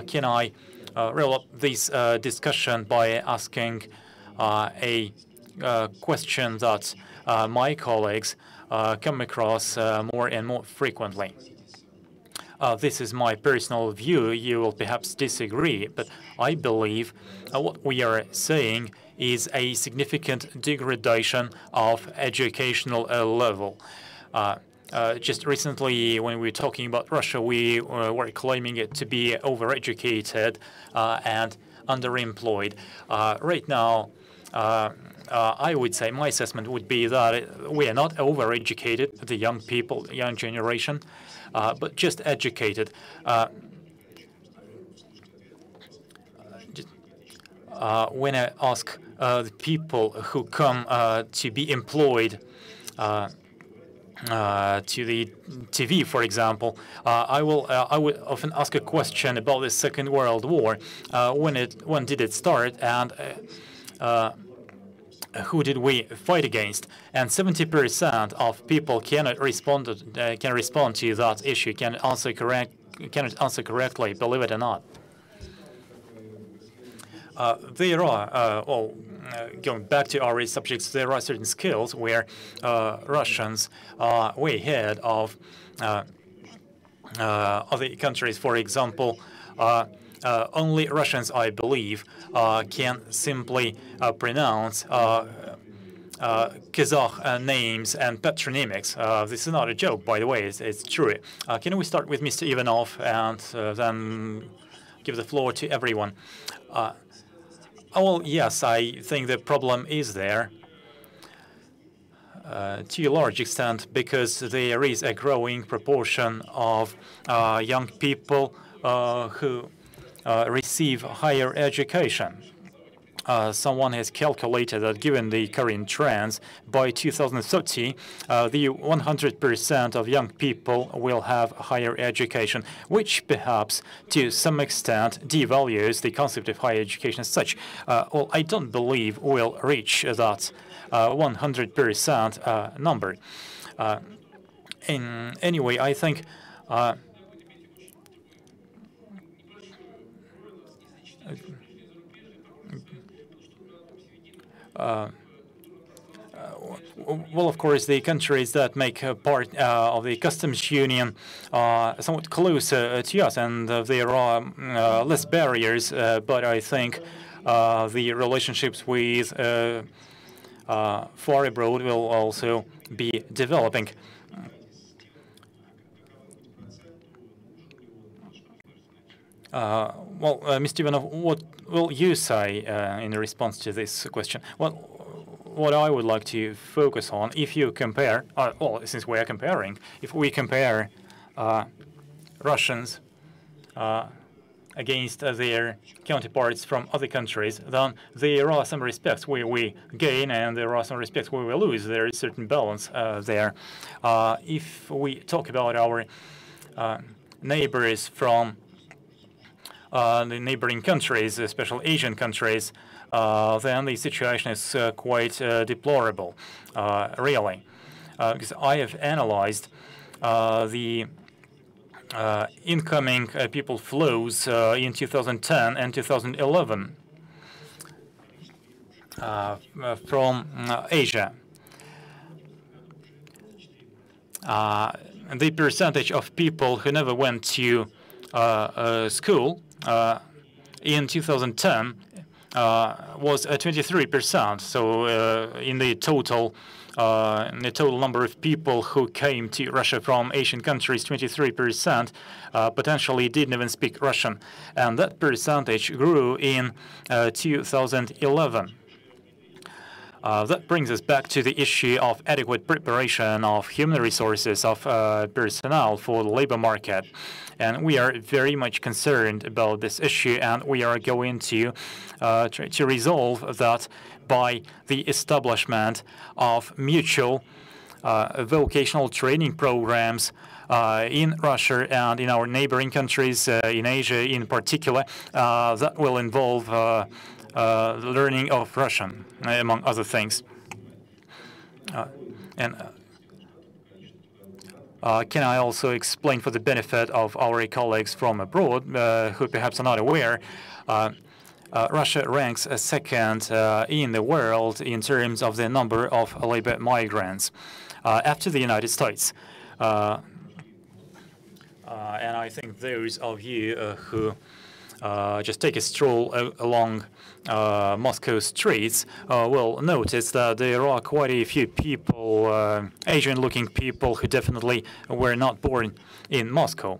can I roll up this discussion by asking a question that my colleagues come across more and more frequently. This is my personal view. You will perhaps disagree, but I believe what we are saying is a significant degradation of educational level. Just recently, when we were talking about Russia, we were claiming it to be overeducated and underemployed. Right now, I would say my assessment would be that we are not overeducated, the young people, the young generation, but just educated. When I ask the people who come to be employed to the TV, for example, I would often ask a question about the Second World War. When did it start, and who did we fight against? And 70% of people cannot respond to that issue, cannot answer correctly, believe it or not. There are, going back to our subjects, there are certain skills where Russians are way ahead of other countries. For example, only Russians, I believe, can simply pronounce Kazakh names and patronymics. This is not a joke, by the way, it's true. Can we start with Mr. Ivanov and then give the floor to everyone? Well, yes, I think the problem is there to a large extent because there is a growing proportion of young people who receive higher education. Someone has calculated that given the current trends, by 2030, the 100% of young people will have higher education, which perhaps to some extent devalues the concept of higher education as such. Well, I don't believe we'll reach that 100% number. Anyway, I think well, of course, the countries that make part of the customs union are somewhat closer to us, and there are less barriers. But I think the relationships with far abroad will also be developing. Well, Mr. Ivanov, what will you say in response to this question? Well, what I would like to focus on, if you compare, well, since we are comparing, if we compare Russians against their counterparts from other countries, then there are some respects where we gain and there are some respects where we lose. There is certain balance there. If we talk about our neighbors from the neighboring countries, especially Asian countries, then the situation is quite deplorable, really. Because I have analyzed the incoming people flows in 2010 and 2011 from Asia. The percentage of people who never went to school in 2010 was 23%. So in the total number of people who came to Russia from Asian countries, 23% potentially didn't even speak Russian, and that percentage grew in 2011. That brings us back to the issue of adequate preparation of human resources, of personnel for the labor market. And we are very much concerned about this issue, and we are going to try to resolve that by the establishment of mutual vocational training programs in Russia and in our neighboring countries, in Asia in particular, that will involve learning of Russian, among other things. Can I also explain for the benefit of our colleagues from abroad who perhaps are not aware? Russia ranks second in the world in terms of the number of labor migrants after the United States. And I think those of you who just take a stroll along Moscow streets will notice that there are quite a few people, Asian-looking people, who definitely were not born in Moscow.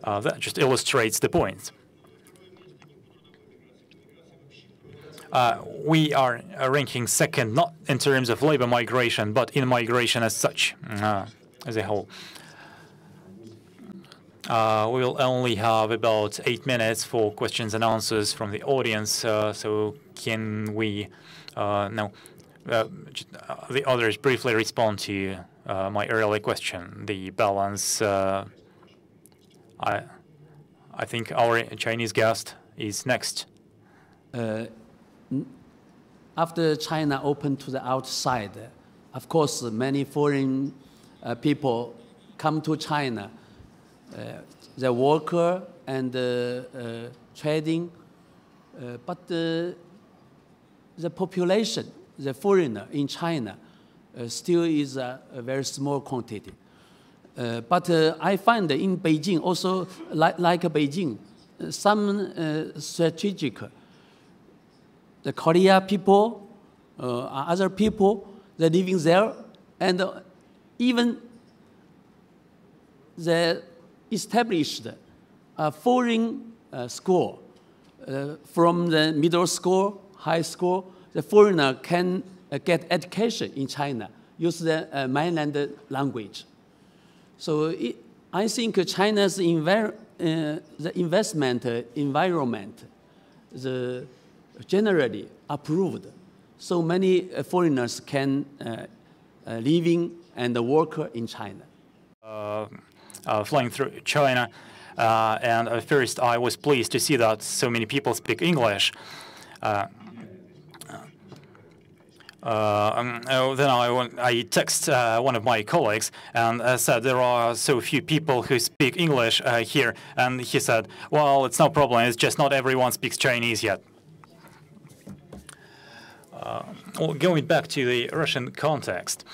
That just illustrates the point. We are ranking second, not in terms of labor migration, but in migration as such, as a whole. We will only have about 8 minutes for questions and answers from the audience. So can we now the others briefly respond to my earlier question? The balance. I think our Chinese guest is next. After China opened to the outside, of course, many foreign people come to China. The worker and trading, but the population, the foreigner in China, still is a very small quantity. But I find in Beijing, also like Beijing, some strategic, the Korea people, other people, they're living there, and even the established a foreign school. From the middle school, high school, the foreigner can get education in China, use the mainland language. So I think China's the investment environment is generally approved. So many foreigners can living and work in China. Flying through China, and at first I was pleased to see that so many people speak English. Then I text one of my colleagues and said there are so few people who speak English here, and he said, well, it's no problem, it's just not everyone speaks Chinese yet. Well, going back to the Russian context,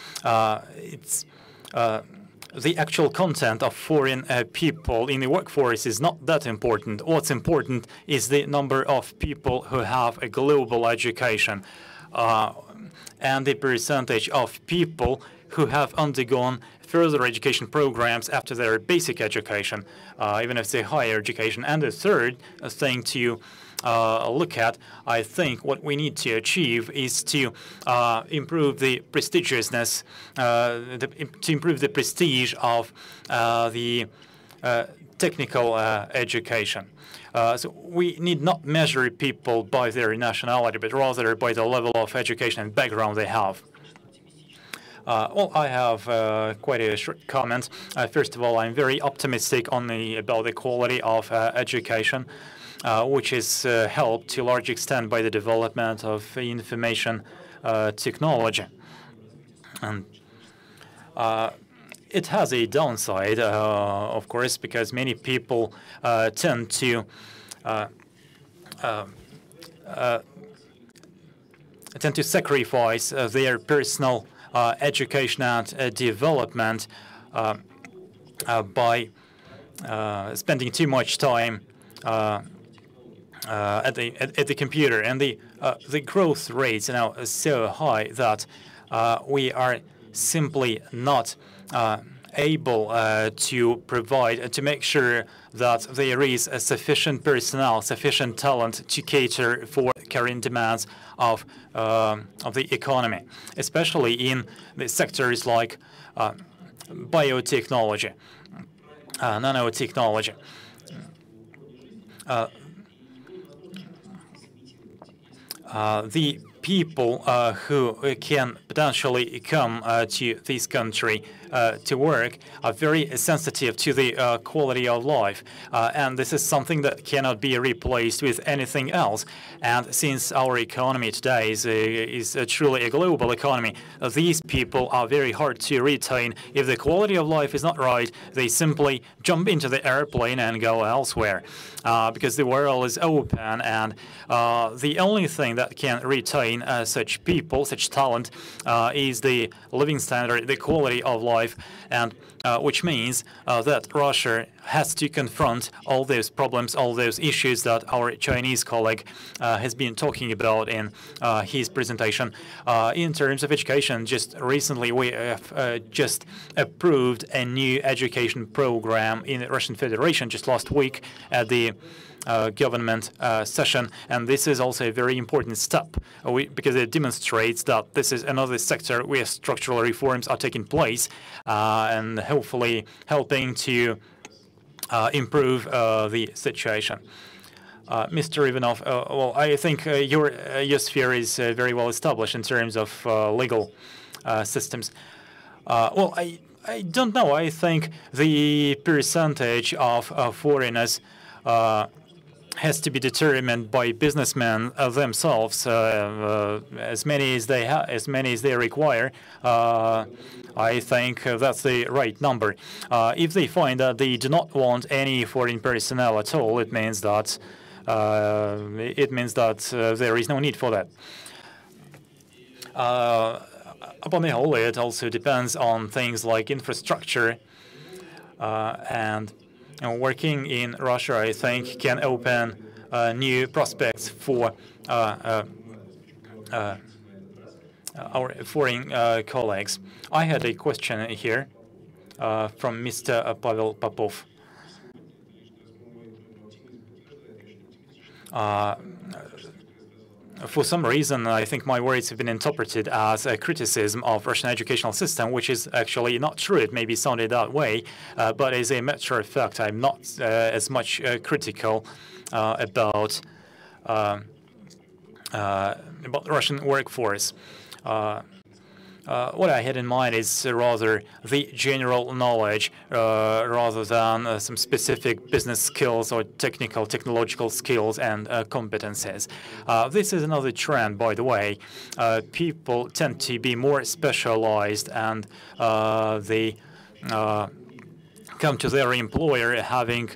it's the actual content of foreign people in the workforce is not that important. What's important is the number of people who have a global education and the percentage of people who have undergone further education programs after their basic education, even if it's a higher education. And the third thing to look at, I think what we need to achieve is to improve the prestigiousness, to improve the prestige of the technical education. So we need not measure people by their nationality, but rather by the level of education and background they have. Well, I have quite a short comment. First of all, I'm very optimistic about the quality of education, which is helped to a large extent by the development of information technology. And it has a downside, of course, because many people tend to sacrifice their personal education and development by spending too much time at the computer, and the growth rates are now so high that we are simply not able to provide to make sure that there is a sufficient personnel, sufficient talent to cater for current demands of the economy, especially in the sectors like biotechnology, nanotechnology. The people who can potentially come to this country to work are very sensitive to the quality of life, and this is something that cannot be replaced with anything else. And since our economy today is truly a global economy, these people are very hard to retain. If the quality of life is not right, they simply jump into the airplane and go elsewhere, because the world is open, and the only thing that can retain such people, such talent, is the living standard, the quality of life, and which means that Russia has to confront all those problems, all those issues that our Chinese colleague has been talking about in his presentation. In terms of education, just recently we have just approved a new education program in the Russian Federation just last week at the government session, and this is also a very important step because it demonstrates that this is another sector where structural reforms are taking place and hopefully helping to improve the situation. Mr. Ivanov, well, I think your sphere is very well established in terms of legal systems. Well, I don't know. I think the percentage of foreigners has to be determined by businessmen themselves, as many as they require. I think that's the right number. If they find that they do not want any foreign personnel at all, it means that there is no need for that. Upon the whole, it also depends on things like infrastructure, and working in Russia, I think, can open new prospects for our foreign colleagues. I had a question here from Mr. Pavel Popov. For some reason, I think my words have been interpreted as a criticism of Russian educational system, which is actually not true. It may be sounded that way, but as a matter of fact, I'm not as much critical about the Russian workforce. What I had in mind is rather the general knowledge rather than some specific business skills or technological skills and competences. This is another trend, by the way. People tend to be more specialized, and they come to their employer having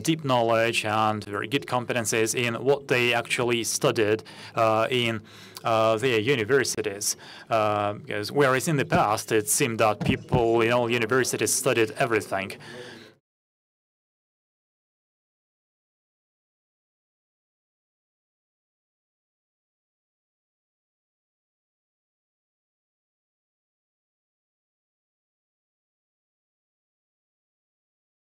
deep knowledge and very good competences in what they actually studied in their universities. Because whereas in the past it seemed that people in all universities studied everything.